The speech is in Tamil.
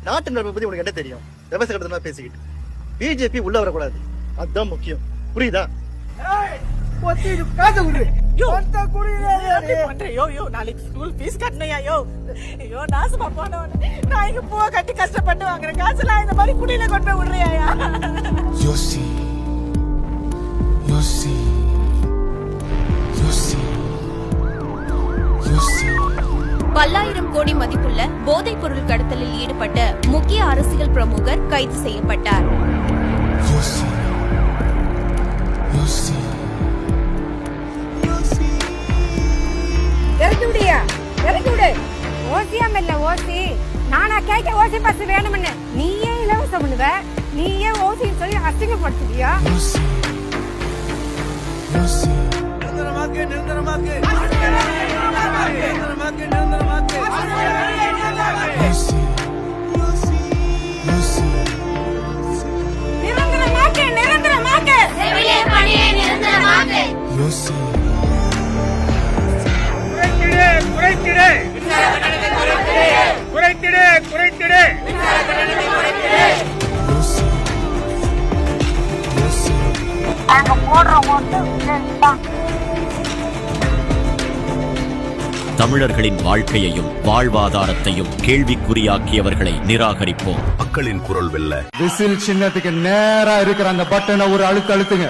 நாட்டு நடப்பை பத்தி உனக்கு என்ன தெரியும்? விவசாய கட்டணமா பேசிக்கிட்டு பிஜேபி உள்ள வரக்கூடாது, அதுதான் முக்கியம். புரியுதா? நாளைக்கு ஸ்கூல் ஃபீஸ் கட்டணையா? ஐயோ நாசமா போனவன, நான் இங்க பூவை கட்டி கஷ்டப்பட்டு வாங்குறேன் காசுலாம் இந்த மாதிரி குடியில கொண்டு போய் விடுறியா? யோசி யோசி யோசி யோசி. பல்லாயிரம் கோடி மதிப்புள்ள போதைப் பொருள் கடத்தலில் ஈடுபட்ட முக்கிய அரசியல் பிரமுகர் கைது செய்யப்பட்டார். யோசி யோசி. ஓசி நானா கேட்க ஓசி பஸ் வேணும்னு நீயே இலவசம் பண்ணுவ, நீயே ஓசின்னு சொல்லி அசிங்கப்படுத்துவியா? யோசி யோசி. நிரந்தரமாக்கு நிரந்தரமாக்கு நிரந்தரமாக்கு நிரந்தரமாக்கு. யோசி யோசி யோசி. நிரந்தரமாக்கு நிரந்தரமாக்கு செவிலியர் பணியை நிரந்தரமாக்கு. யோசி குறைத்திடு குறைத்திடு குறைத்திடு. யோசி யோசி. அங்க போடுற ஓட்டு தமிழர்களின் வாழ்க்கையையும் வாழ்வாதாரத்தையும் கேள்விக்குறியாக்கியவர்களை நிராகரிப்போம். மக்களின் குரல் வெல்ல விசில் சின்னத்துக்கு நேரா இருக்கிற அந்த பட்டனை ஒரு அழுத்தம் அழுத்துங்க.